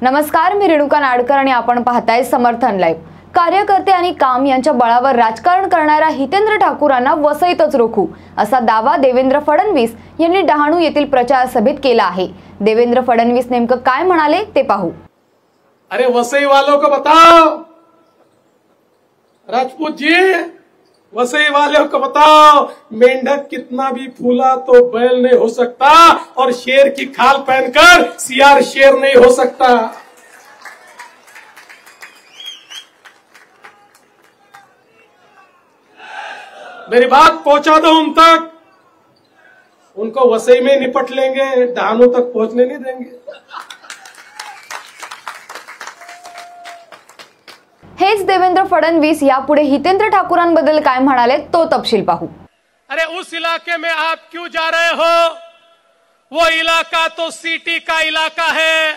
नमस्कार, मी रेणुका नाडकर आणि आपण पाहताय समर्थन लाईव्ह। कार्यकर्ते आणि काम यांच्या बळावर राजकारण करणाऱ्या हितेंद्र ठाकूरांना वसईतच रोखू असा दावा देवेंद्र फडणवीस यांनी डहाणू येथील प्रचार सभेत केला आहे। देवेंद्र फडणवीस नेमकं काय म्हणाले ते पाहू। अरे वसई वालों को बताओ, राजपूत जी, वसई वालों को बताओ, मेंढक कितना भी फूला तो बैल नहीं हो सकता और शेर की खाल पहनकर सियार शेर नहीं हो सकता। मेरी बात पहुंचा दो उन तक, उनको वसई में निपट लेंगे, डहाणू तक पहुंचने नहीं देंगे। हेच देवेंद्र फडणवीस यापुढे हितेंद्र ठाकूरांबद्दल काय म्हणाले तो तपशील पाहू। अरे उस इलाके में आप क्यों जा रहे हो? वो इलाका तो सिटी का इलाका है।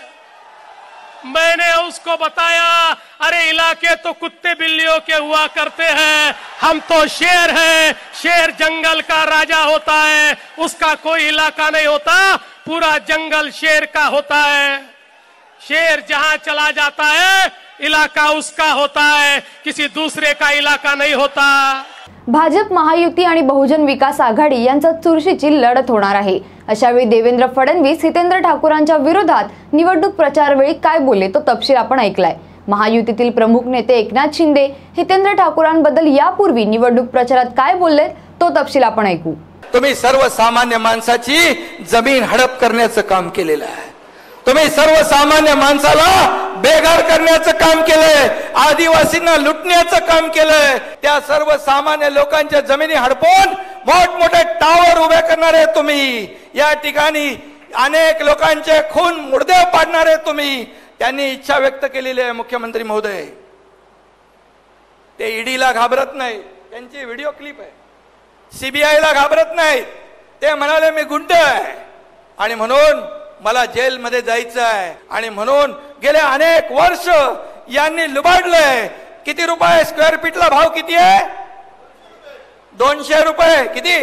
मैंने उसको बताया, अरे इलाके तो कुत्ते बिल्लियों के हुआ करते हैं, हम तो शेर हैं, शेर जंगल का राजा होता है, उसका कोई इलाका नहीं होता, पूरा जंगल शेर का होता है। शेर जहां चला जाता है इलाका उसका होता है, किसी दूसरे का इलाका नहीं होता। भाजप, महायुती आणि बहुजन विकास आघाडी यांच्यात चुरशीची लढत होणार आहे। अशावेळी देवेंद्र फडणवीस हितेंद्र ठाकूरांच्या विरोधात निवडणूक प्रचारावेळी काय बोलले तो तपशील आपण ऐकलाय। महायुतीतील प्रमुख नेते एकनाथ शिंदे हितेंद्र ठाकूरांबद्दल यापूर्वी निवडणूक प्रचारात काय बोलले तो तपशील आपण ऐकू। तुम्ही सर्वसामान्य माणसाची जमीन हडप करण्याचं काम केलेलं आहे, तुम्ही सर्वसामान्य माणसाला बेघर करण्याचं काम केलंय, आदिवासींना लुटण्याचं काम केलंय, त्या सर्वसामान्य लोकांच्या जमिनी हडपून मोठमोठे टावर उभे करणारे तुम्ही, या ठिकाणी अनेक लोकांचे खून मुर्दे पाडणारे तुम्ही। त्यांनी इच्छा व्यक्त केलेली आहे मुख्यमंत्री महोदय, ते ईडीला घाबरत नाही, त्यांची व्हिडिओ क्लिप आहे, सीबीआयला घाबरत नाहीत, ते म्हणाले मी गुंड आहे आणि म्हणून मला जेल मध्ये जायचं आहे आणि म्हणून गेले अनेक वर्ष यांनी लुबाडलंय। किती रुपये स्क्वेअर फीटला भाव किती आहे? 200 रुपये, किती?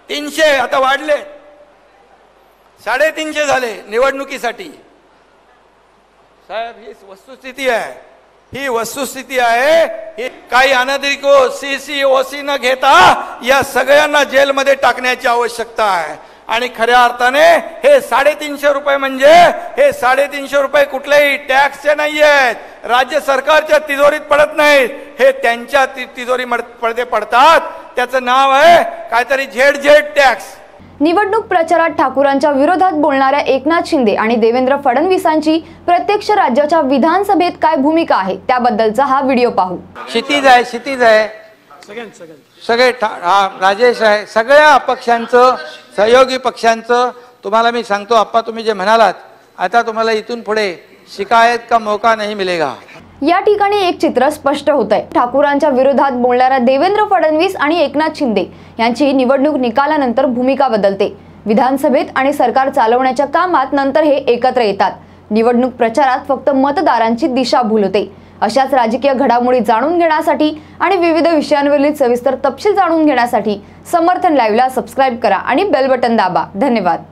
300, आता वाढले 350 झाले निवडणुकीसाठी। साहेब ही वस्तुस्थिती आहे, ही वस्तुस्थिती आहे। ही काही अनधिकृत सीसीओसी न घेता या सगळ्यांना जेलमध्ये टाकण्याची आवश्यकता आहे। आणि खऱ्या अर्थाने हे 350 रुपये म्हणजे हे 350 रुपये कुठलेही टॅक्सचे नाही आहेत, राज्य सरकारच्या तिजोरीत पडत नाहीत, हे त्यांच्या तिजोरीमध्ये पडतात। त्याचं नाव आहे काहीतरी झेड टॅक्स। निवडणूक प्रचारात ठाकूरांच्या विरोधात बोलणाऱ्या एकनाथ शिंदे आणि देवेंद्र फडणवीसांची प्रत्यक्ष राज्याच्या विधानसभेत काय भूमिका आहे त्याबद्दलचा हा व्हिडिओ पाहू। क्षितिज आहे सगळे राजेश आहे, सगळ्या पक्षांचं, सहयोगी पक्षांचं तुम्हाला मी सांगतो आप्पा, तुम्ही जे म्हणालात आता तुम्हाला इथून पुढे शिकायत का मौका नहीं मिलेगा। या ठिकाणी एक चित्र स्पष्ट होतंय। ठाकूरांच्या विरोधात बोलणाऱ्या देवेंद्र फडणवीस आणि एकनाथ शिंदे यांची निवडणूक निकालानंतर भूमिका बदलते। विधानसभेत आणि सरकार चालवण्याच्या कामात नंतर हे एकत्र येतात। निवडणूक प्रचारात फक्त मतदारांची दिशाभूल होते। अशाच राजकीय घडामोडी जाणून घेण्यासाठी आणि विविध विषयांवरील सविस्तर तपशील जाणून घेण्यासाठी समर्थन लाईव्हला सबस्क्राइब करा आणि बेल बटन दाबा। धन्यवाद।